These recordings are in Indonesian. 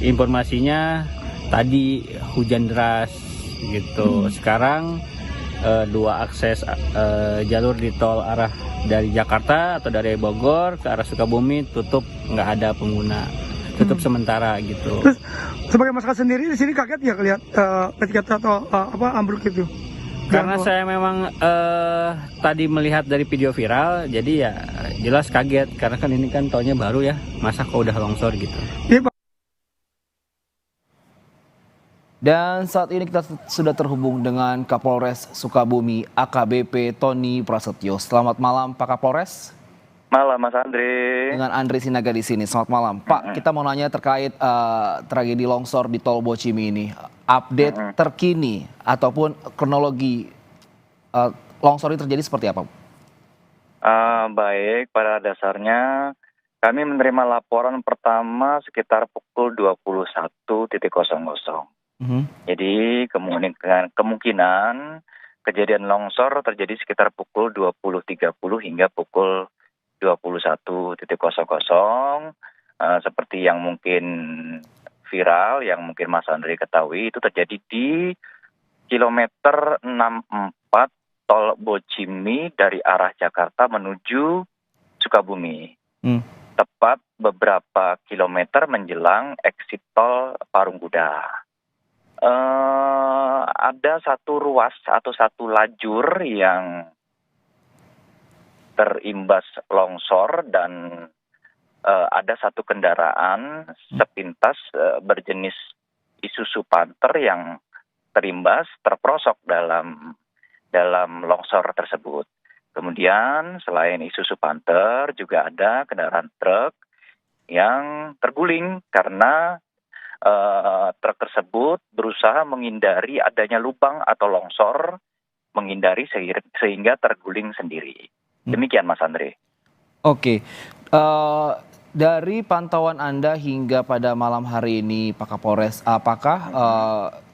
informasinya tadi hujan deras gitu. Sekarang dua akses jalur di tol arah dari Jakarta atau dari Bogor ke arah Sukabumi tutup, nggak ada pengguna, tutup sementara gitu. Terus sebagai masyarakat sendiri di sini kaget ya lihat ketika atau ambruk itu? Karena saya memang tadi melihat dari video viral, jadi ya jelas kaget karena kan ini kan tolnya baru ya, masa kok udah longsor gitu. Iya, Pak. Dan saat ini kita sudah terhubung dengan Kapolres Sukabumi AKBP Tony Prasetyo. Selamat malam Pak Kapolres. Malam Mas Andre. Dengan Andre Sinaga di sini. Selamat malam Pak. Kita mau nanya terkait tragedi longsor di Tol Bocimi ini. Update terkini ataupun kronologi longsor ini terjadi seperti apa? Baik, pada dasarnya kami menerima laporan pertama sekitar pukul 21.00. Jadi kemungkinan kejadian longsor terjadi sekitar pukul 20.30 hingga pukul 21.00. Seperti yang mungkin viral, yang mungkin Mas Andre ketahui, itu terjadi di kilometer 64 Tol Bocimi dari arah Jakarta menuju Sukabumi. Tepat beberapa kilometer menjelang exit tol Parung Kuda. Ada satu ruas atau satu lajur yang terimbas longsor dan ada satu kendaraan sepintas berjenis Isuzu Panther yang terprosok dalam longsor tersebut. Kemudian selain Isuzu Panther juga ada kendaraan truk yang terguling karena truk tersebut berusaha menghindari adanya lubang atau longsor, menghindari sehingga terguling sendiri. Demikian Mas Andre. Oke, dari pantauan Anda hingga pada malam hari ini Pak Kapolres, apakah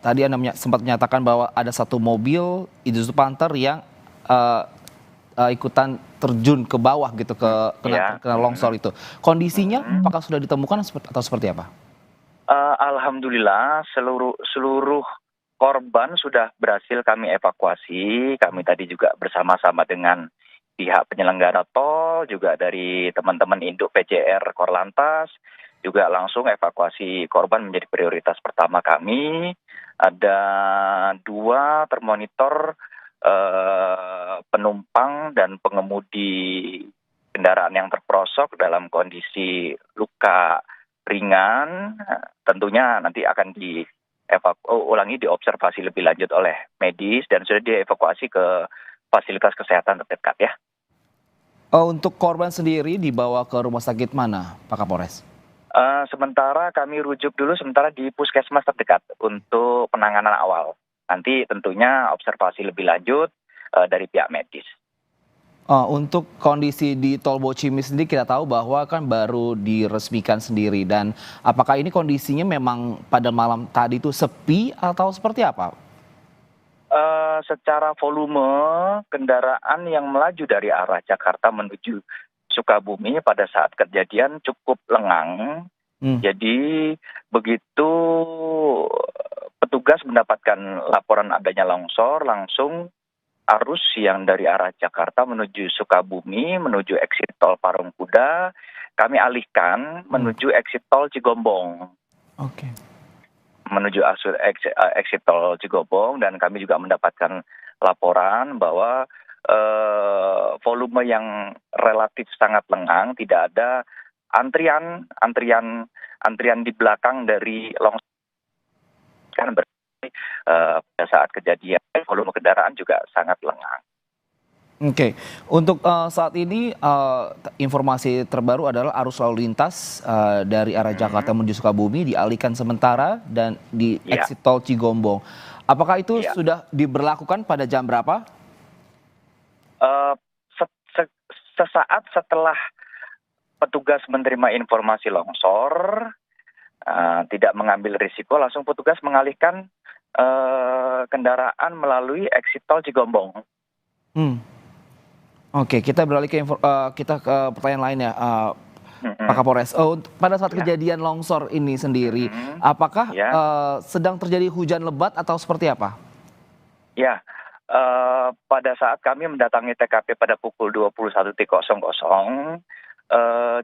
tadi Anda sempat menyatakan bahwa ada satu mobil Isuzu Panther yang ikutan terjun ke bawah gitu kena longsor itu. Kondisinya apakah sudah ditemukan atau seperti apa? Alhamdulillah seluruh korban sudah berhasil kami evakuasi. Kami tadi juga bersama-sama dengan pihak penyelenggara tol, juga dari teman-teman induk PJR Korlantas, juga langsung evakuasi korban menjadi prioritas pertama kami. Ada 2 termonitor penumpang dan pengemudi kendaraan yang terprosok dalam kondisi luka ringan. Tentunya nanti akan diobservasi lebih lanjut oleh medis dan sudah dievakuasi ke fasilitas kesehatan terdekat ya. Untuk korban sendiri dibawa ke rumah sakit mana Pak Kapolres? Sementara kami rujuk dulu sementara di puskesmas terdekat untuk penanganan awal. Nanti tentunya observasi lebih lanjut dari pihak medis. Untuk kondisi di Tol Bocimi sendiri kita tahu bahwa kan baru diresmikan sendiri, dan apakah ini kondisinya memang pada malam tadi itu sepi atau seperti apa? Secara volume kendaraan yang melaju dari arah Jakarta menuju Sukabumi pada saat kejadian cukup lengang. Jadi begitu petugas mendapatkan laporan adanya longsor, langsung arus yang dari arah Jakarta menuju Sukabumi, menuju exit tol Parung Kuda, kami alihkan menuju exit tol Cigombong. Oke. Menuju exit tol Cigombong, dan kami juga mendapatkan laporan bahwa volume yang relatif sangat lengang, tidak ada antrian di belakang dari longsor. Kan berarti pada saat kejadian volume kendaraan juga sangat lengang. Oke, untuk saat ini informasi terbaru adalah arus lalu lintas dari arah Jakarta menuju Sukabumi dialihkan sementara dan di exit tol Cigombong. Apakah itu sudah diberlakukan pada jam berapa? Sesaat setelah petugas menerima informasi longsor, tidak mengambil risiko, langsung petugas mengalihkan kendaraan melalui exit tol Cigombong. Oke, kita beralih ke pertanyaan lain ya. Pak Kapolres. Pada saat Ya. kejadian longsor ini sendiri, apakah Ya. sedang terjadi hujan lebat atau seperti apa? Ya, pada saat kami mendatangi TKP pada pukul 21.00,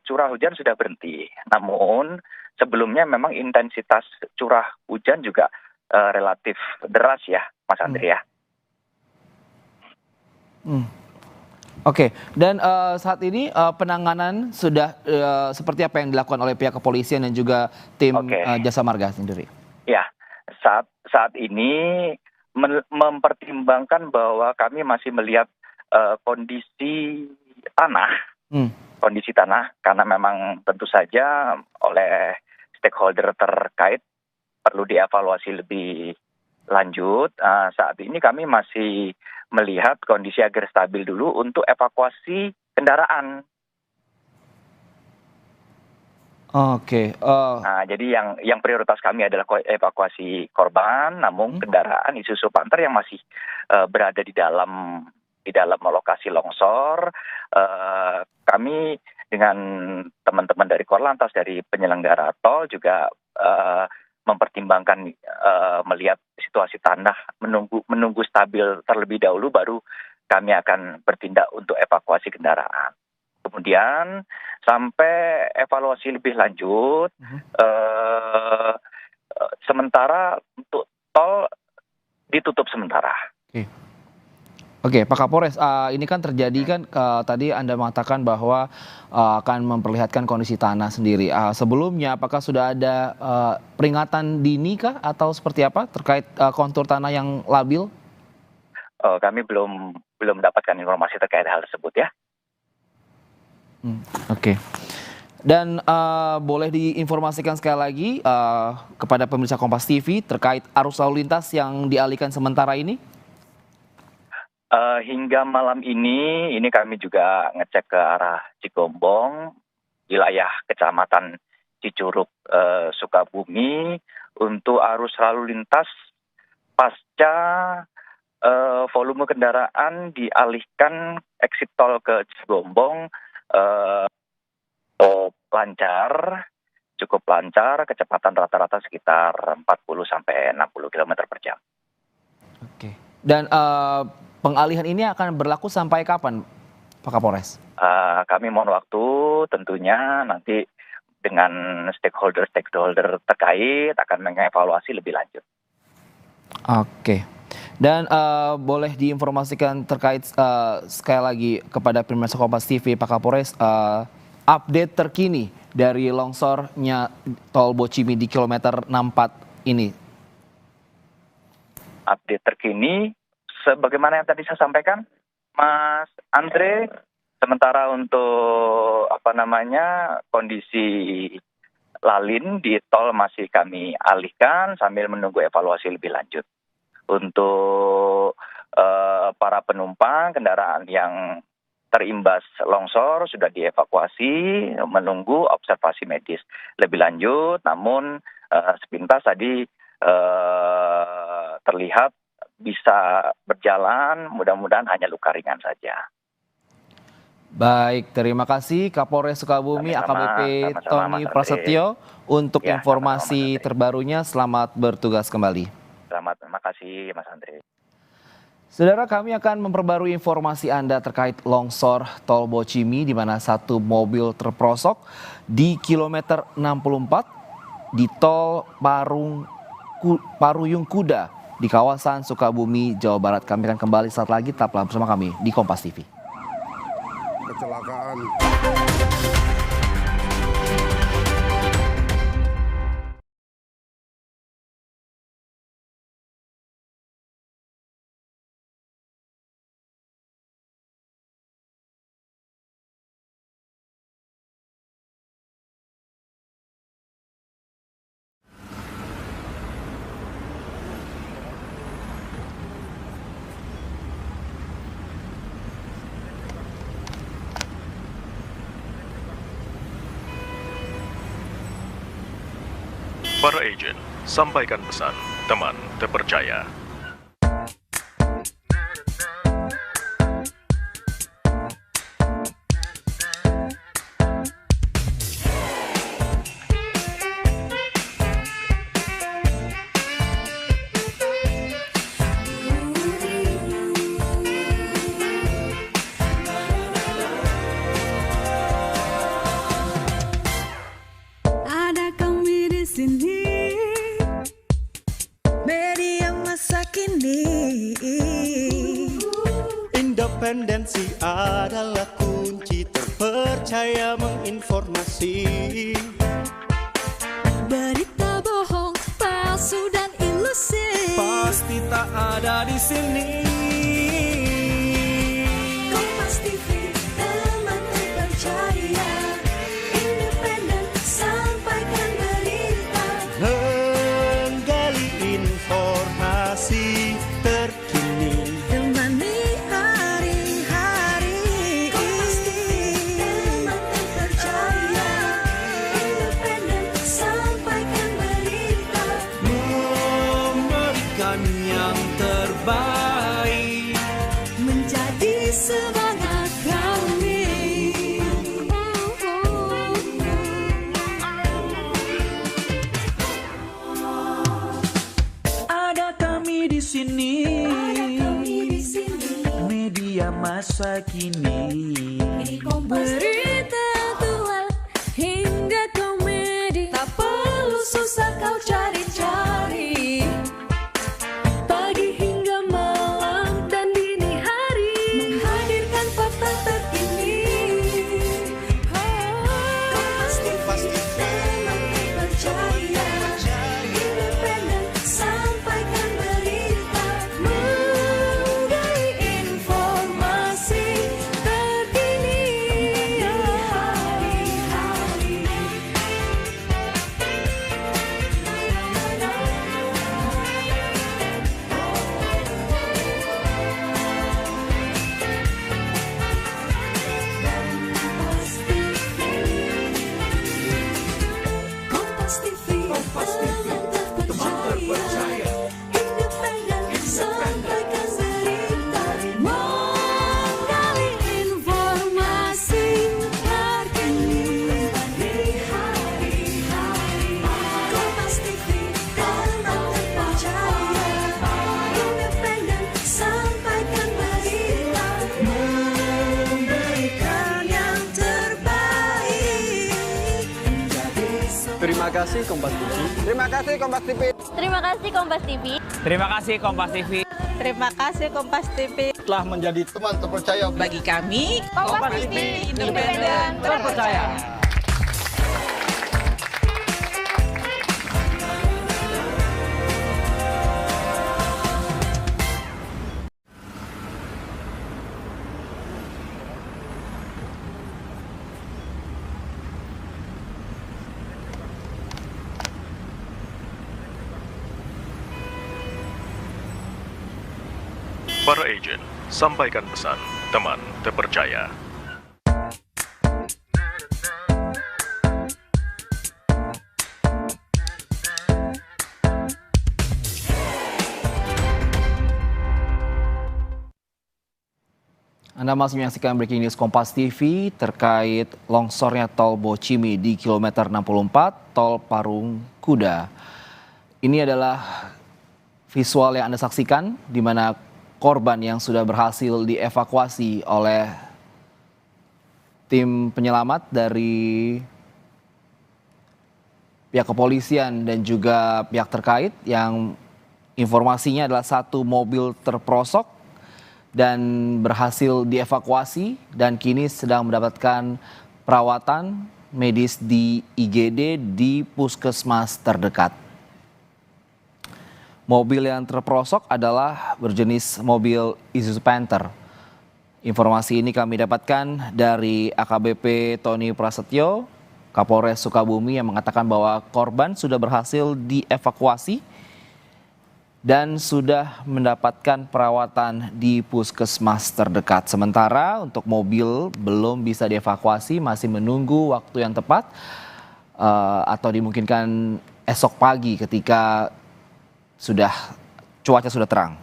curah hujan sudah berhenti. Namun sebelumnya memang intensitas curah hujan juga relatif deras ya, Mas Andri ya. Oke, dan saat ini penanganan sudah seperti apa yang dilakukan oleh pihak kepolisian dan juga tim Oke. Jasa Marga sendiri? Ya, saat ini mempertimbangkan bahwa kami masih melihat kondisi tanah. Kondisi tanah, karena memang tentu saja oleh stakeholder terkait perlu dievaluasi lebih lanjut. Saat ini kami masih melihat kondisi agar stabil dulu untuk evakuasi kendaraan. Oke. Nah, jadi yang prioritas kami adalah evakuasi korban, namun kendaraan Isuzu Panther yang masih berada di dalam lokasi longsor, kami dengan teman-teman dari Korlantas, dari penyelenggara tol juga mempertimbangkan melihat situasi tanah, menunggu stabil terlebih dahulu, baru kami akan bertindak untuk evakuasi kendaraan. Kemudian sampai evaluasi lebih lanjut, sementara untuk tol ditutup sementara. Oke, Pak Kapolres, ini kan terjadi kan tadi Anda mengatakan bahwa akan memperlihatkan kondisi tanah sendiri. Sebelumnya apakah sudah ada peringatan dini kah atau seperti apa terkait kontur tanah yang labil? Kami belum mendapatkan informasi terkait hal tersebut ya. Oke. Dan boleh diinformasikan sekali lagi kepada pemirsa Kompas TV terkait arus lalu lintas yang dialihkan sementara ini? Hingga malam ini kami juga ngecek ke arah Cigombong, wilayah Kecamatan Cicurug, Sukabumi, untuk arus lalu lintas pasca volume kendaraan dialihkan exit tol ke Cigombong cukup lancar, kecepatan rata-rata sekitar 40-60 km per jam. Oke. Dan pengalihan ini akan berlaku sampai kapan, Pak Kapolres? Kami mohon waktu tentunya nanti dengan stakeholder terkait akan mengevaluasi lebih lanjut. Oke. Dan boleh diinformasikan terkait sekali lagi kepada pemirsa Kompas TV, Pak Kapolres, update terkini dari longsornya tol Bocimi di kilometer 64 ini. Update terkini sebagaimana yang tadi saya sampaikan, Mas Andre, sementara untuk kondisi lalin di tol masih kami alihkan sambil menunggu evaluasi lebih lanjut. Untuk para penumpang kendaraan yang terimbas longsor sudah dievakuasi, menunggu observasi medis lebih lanjut. Namun sepintas tadi terlihat bisa berjalan, mudah-mudahan hanya luka ringan saja. Baik, terima kasih Kapolres Sukabumi AKBP Tony Prasetyo untuk informasi terbarunya. Selamat bertugas kembali. Terima kasih Mas Andre. Saudara, kami akan memperbarui informasi Anda terkait longsor tol Bocimi di mana satu mobil terperosok di kilometer 64 di tol Paruyung Kuda di kawasan Sukabumi, Jawa Barat. Kami akan kembali saat lagi, tetaplah bersama kami di Kompas TV. Kecelakaan. Para agent, sampaikan pesan teman terpercaya. di sini, media masa kini. Independensi adalah kunci, terpercaya menginformasi. Berita bohong, palsu dan ilusi Pasti tak ada di sini. Kompas TV, teman terpercaya, independen, sampaikan berita. Menggali informasi terkini. Temani hari-hari. Kompas TV, teman terpercaya, independen, sampaikan berita. Memberikan yang terbaik. Menjadi semangat kami. Ada kami di sini, Di sini, media masa kini. berita aktual hingga komedi. Tak perlu susah kau cari-cari. Pagi hingga malam dan dini hari, menghadirkan fakta terkini. Kompas TV, teman terpercaya, independen, sampaikan berita. Menggali informasi terkini. Hari-hari. Kompas TV, teman terpercaya, independen, sampaikan berita. Menggali informasi terkini. Hari-hari. Kompas TV, teman terpercaya, independen, sampaikan berita. Memberikan yang terbaik. Terima kasih Kompas TV. Terima kasih Kompas TV. Terima kasih Kompas TV. Terima kasih Kompas TV. Terima kasih Kompas TV. Telah menjadi teman terpercaya. Bagi kami, Kompas TV, independen, terpercaya. Para agent, sampaikan pesan teman terpercaya. Anda masih menyaksikan Breaking News Kompas TV terkait longsornya tol Bocimi di kilometer 64 tol Parung Kuda. Ini adalah visual yang Anda saksikan di mana korban yang sudah berhasil dievakuasi oleh tim penyelamat dari pihak kepolisian dan juga pihak terkait yang informasinya adalah satu mobil terperosok dan berhasil dievakuasi dan kini sedang mendapatkan perawatan medis di IGD di puskesmas terdekat. Mobil yang terperosok adalah berjenis mobil Isuzu Panther. Informasi ini kami dapatkan dari AKBP Tony Prasetyo, Kapolres Sukabumi yang mengatakan bahwa korban sudah berhasil dievakuasi dan sudah mendapatkan perawatan di puskesmas terdekat. Sementara untuk mobil belum bisa dievakuasi, masih menunggu waktu yang tepat atau dimungkinkan esok pagi ketika cuaca sudah terang.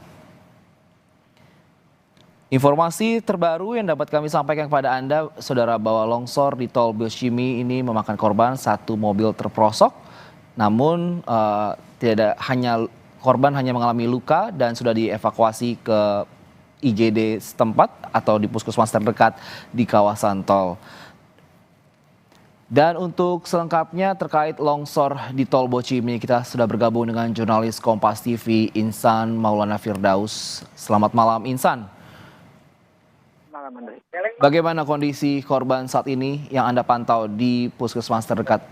Informasi terbaru yang dapat kami sampaikan kepada Anda, saudara, bahwa longsor di tol Bocimi ini memakan korban, satu mobil terperosok. Namun korban hanya mengalami luka dan sudah dievakuasi ke IGD setempat atau di puskesmas terdekat di kawasan tol. Dan untuk selengkapnya terkait longsor di Tol Bocimi, kita sudah bergabung dengan jurnalis Kompas TV Insan Maulana Firdaus. Selamat malam Insan. Malam, Andre. Bagaimana kondisi korban saat ini yang Anda pantau di puskesmas terdekat?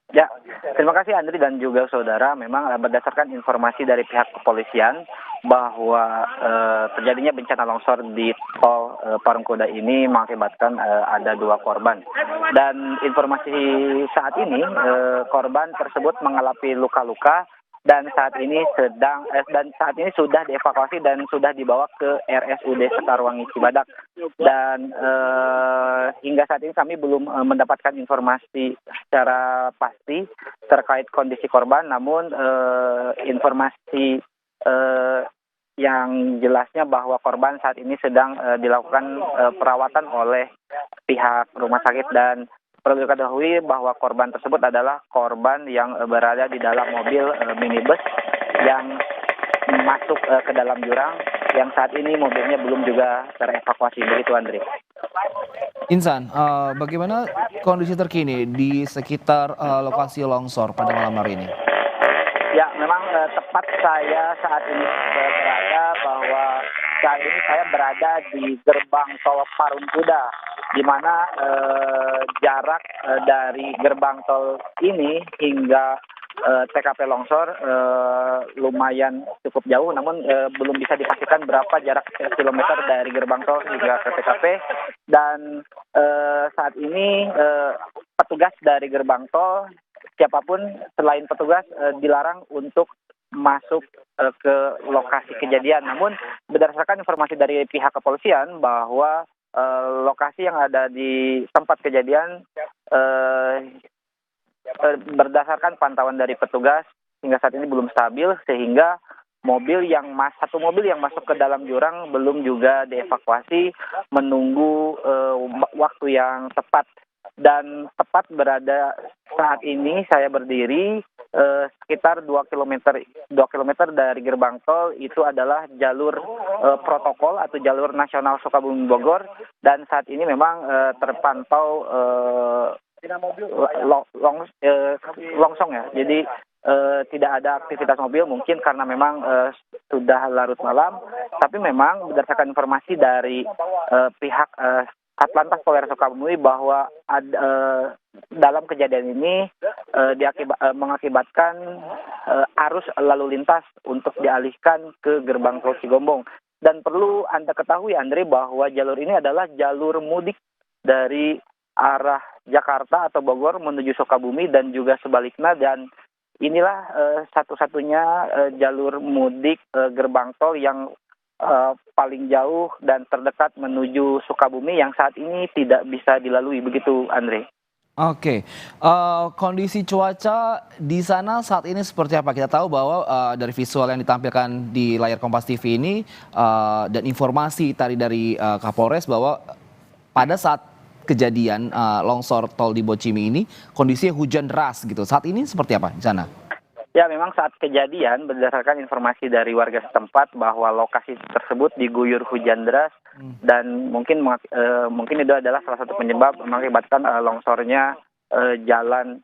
Ya, terima kasih Andri dan juga saudara. Memang berdasarkan informasi dari pihak kepolisian bahwa terjadinya bencana longsor di tol Parungkuda ini mengakibatkan ada 2 korban. Dan informasi saat ini korban tersebut mengalami luka-luka dan saat ini sudah dievakuasi dan sudah dibawa ke RSUD Sekarwangi Cibadak. Dan hingga saat ini kami belum mendapatkan informasi secara pasti terkait kondisi korban, namun informasi yang jelasnya bahwa korban saat ini sedang dilakukan perawatan oleh pihak rumah sakit. Dan perlu diketahui bahwa korban tersebut adalah korban yang berada di dalam mobil minibus yang masuk ke dalam jurang, yang saat ini mobilnya belum juga terevakuasi. Begitu Andre. Insan, bagaimana kondisi terkini di sekitar lokasi longsor pada malam hari ini? Ya, memang tepat saya saat ini berada bahwa saat ini saya berada di gerbang tol Parungkuda, di mana jarak dari gerbang tol ini hingga TKP longsor lumayan cukup jauh, namun belum bisa dipastikan berapa jarak kilometer dari gerbang tol hingga ke TKP. Dan saat ini petugas dari gerbang tol, siapapun selain petugas dilarang untuk masuk ke lokasi kejadian. Namun berdasarkan informasi dari pihak kepolisian bahwa lokasi yang ada di tempat kejadian berdasarkan pantauan dari petugas hingga saat ini belum stabil, sehingga satu mobil yang masuk ke dalam jurang belum juga dievakuasi, menunggu waktu yang tepat. Dan tepat berada saat ini saya berdiri sekitar 2 km dari gerbang tol, itu adalah jalur protokol atau jalur nasional Sukabumi Bogor. Dan saat ini memang terpantau longsong ya. Jadi tidak ada aktivitas mobil, mungkin karena memang sudah larut malam. Tapi memang berdasarkan informasi dari pihak Atlantas Polres Sukabumi bahwa dalam kejadian ini mengakibatkan arus lalu lintas untuk dialihkan ke gerbang tol Cigombong. Dan perlu Anda ketahui Andre bahwa jalur ini adalah jalur mudik dari arah Jakarta atau Bogor menuju Sukabumi dan juga sebaliknya. Dan inilah satu-satunya jalur mudik gerbang tol yang paling jauh dan terdekat menuju Sukabumi yang saat ini tidak bisa dilalui. Begitu Andre. Oke, kondisi cuaca di sana saat ini seperti apa? Kita tahu bahwa dari visual yang ditampilkan di layar Kompas TV ini dan informasi tadi dari Kapolres bahwa pada saat kejadian longsor tol di Bocimi ini kondisinya hujan deras gitu. Saat ini seperti apa di sana? Ya, memang saat kejadian berdasarkan informasi dari warga setempat bahwa lokasi tersebut diguyur hujan deras dan mungkin itu adalah salah satu penyebab mengakibatkan longsornya jalan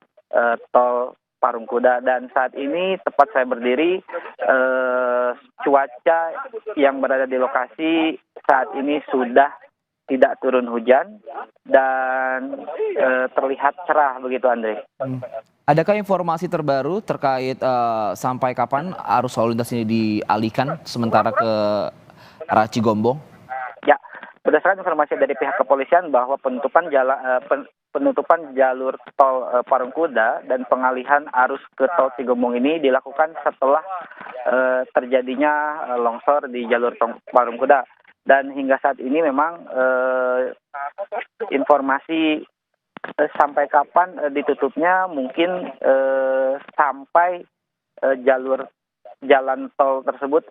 tol Parungkuda. Dan saat ini tepat saya berdiri, cuaca yang berada di lokasi saat ini sudah tidak turun hujan dan terlihat cerah. Begitu Andre. Adakah informasi terbaru terkait sampai kapan arus lalu lintas ini dialihkan sementara ke arah Cigombong? Ya, berdasarkan informasi dari pihak kepolisian bahwa penutupan jalur tol Parungkuda dan pengalihan arus ke tol Cigombong ini dilakukan setelah terjadinya longsor di jalur tol Parungkuda. Dan hingga saat ini memang informasi sampai kapan ditutupnya mungkin sampai jalan tol tersebut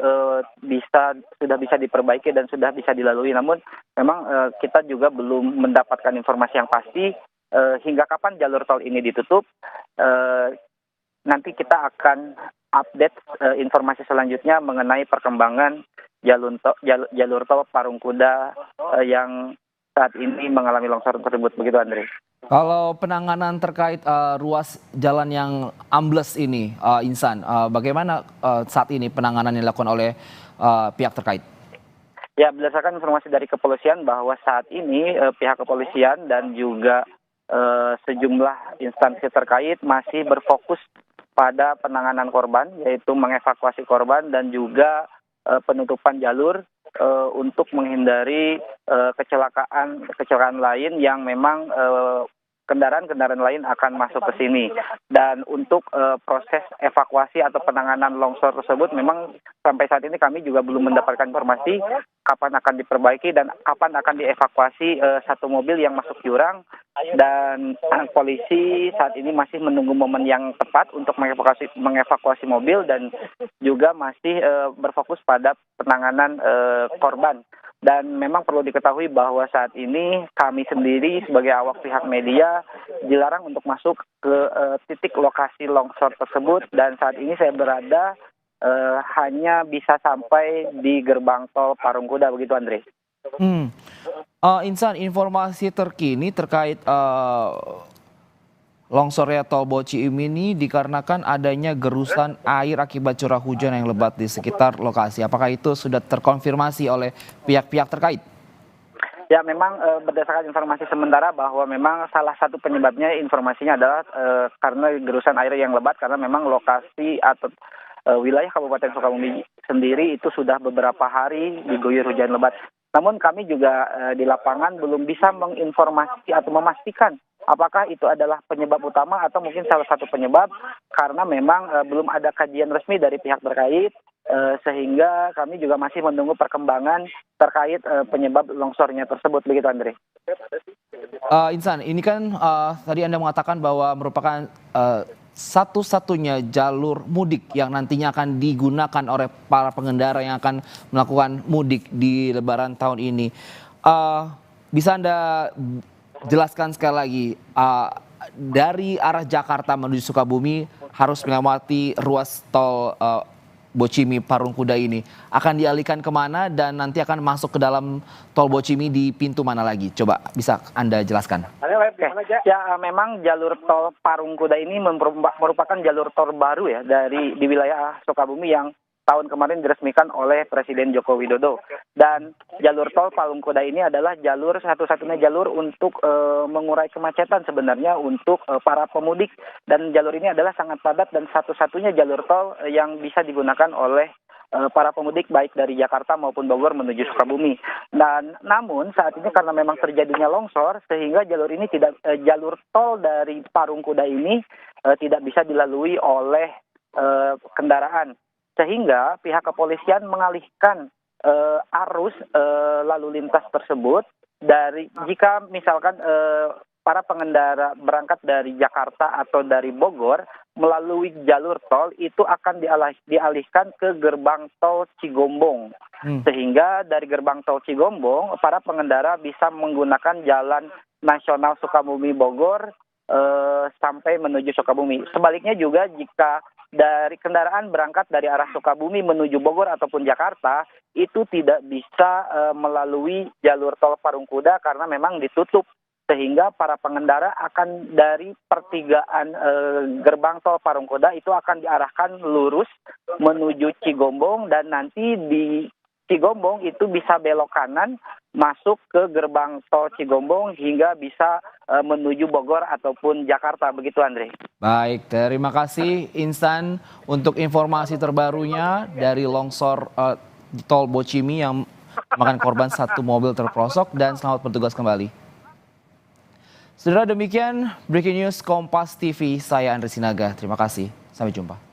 sudah bisa diperbaiki dan sudah bisa dilalui. Namun memang kita juga belum mendapatkan informasi yang pasti hingga kapan jalur tol ini ditutup. Nanti kita akan update informasi selanjutnya mengenai perkembangan jalur tol Parungkuda yang saat ini mengalami longsor tersebut. Begitu Andre. Kalau penanganan terkait ruas jalan yang ambles ini, Insan, bagaimana saat ini penanganan yang dilakukan oleh pihak terkait? Ya, berdasarkan informasi dari kepolisian bahwa saat ini pihak kepolisian dan juga sejumlah instansi terkait masih berfokus pada penanganan korban, yaitu mengevakuasi korban dan juga penutupan jalur untuk menghindari kecelakaan lain yang memang kendaraan-kendaraan lain akan masuk ke sini. Dan untuk proses evakuasi atau penanganan longsor tersebut memang sampai saat ini kami juga belum mendapatkan informasi kapan akan diperbaiki dan kapan akan dievakuasi satu mobil yang masuk jurang. Dan polisi saat ini masih menunggu momen yang tepat untuk mengevakuasi mobil dan juga masih berfokus pada penanganan korban. Dan memang perlu diketahui bahwa saat ini kami sendiri sebagai awak pihak media dilarang untuk masuk ke titik lokasi longsor tersebut, dan saat ini saya berada hanya bisa sampai di gerbang tol Parungkuda, begitu Andre. Insan, informasi terkini terkait longsornya tol Bocimi ini dikarenakan adanya gerusan air akibat curah hujan yang lebat di sekitar lokasi. Apakah itu sudah terkonfirmasi oleh pihak-pihak terkait? Ya, memang berdasarkan informasi sementara bahwa memang salah satu penyebabnya informasinya adalah karena gerusan air yang lebat, karena memang lokasi atau wilayah Kabupaten Sukabumi sendiri itu sudah beberapa hari diguyur hujan lebat. Namun kami juga di lapangan belum bisa menginformasi atau memastikan apakah itu adalah penyebab utama atau mungkin salah satu penyebab, karena memang belum ada kajian resmi dari pihak terkait, sehingga kami juga masih menunggu perkembangan terkait penyebab longsornya tersebut, begitu Andre. Insan, ini kan tadi Anda mengatakan bahwa merupakan satu-satunya jalur mudik yang nantinya akan digunakan oleh para pengendara yang akan melakukan mudik di Lebaran tahun ini. Bisa Anda jelaskan sekali lagi, dari arah Jakarta menuju Sukabumi harus melewati ruas tol Bocimi Parungkuda ini. Akan dialihkan kemana dan nanti akan masuk ke dalam tol Bocimi di pintu mana lagi? Coba bisa Anda jelaskan. Ya, memang jalur tol Parungkuda ini merupakan jalur tol baru ya di wilayah Sukabumi yang tahun kemarin diresmikan oleh Presiden Joko Widodo. Dan jalur tol Parungkuda ini adalah jalur satu-satunya jalur untuk mengurai kemacetan sebenarnya untuk para pemudik. Dan jalur ini adalah sangat padat dan satu-satunya jalur tol yang bisa digunakan oleh para pemudik baik dari Jakarta maupun Bogor menuju Sukabumi. Dan namun saat ini karena memang terjadinya longsor, sehingga jalur tol dari Parungkuda ini tidak bisa dilalui oleh kendaraan. Sehingga pihak kepolisian mengalihkan arus lalu lintas tersebut jika misalkan para pengendara berangkat dari Jakarta atau dari Bogor melalui jalur tol itu akan dialihkan ke gerbang tol Cigombong. Sehingga dari gerbang tol Cigombong para pengendara bisa menggunakan jalan nasional Sukabumi Bogor sampai menuju Sukabumi. Sebaliknya juga jika dari kendaraan berangkat dari arah Sukabumi menuju Bogor ataupun Jakarta itu tidak bisa melalui jalur tol Parungkuda karena memang ditutup, sehingga para pengendara akan dari pertigaan gerbang tol Parungkuda itu akan diarahkan lurus menuju Cigombong, dan nanti di Cigombong itu bisa belok kanan masuk ke gerbang tol Cigombong hingga bisa menuju Bogor ataupun Jakarta, begitu Andre. Baik, terima kasih Insan untuk informasi terbarunya dari longsor tol Bocimi yang memakan korban satu mobil terperosok, dan selamat bertugas kembali. Saudara, demikian Breaking News Kompas TV, saya Andri Sinaga. Terima kasih, sampai jumpa.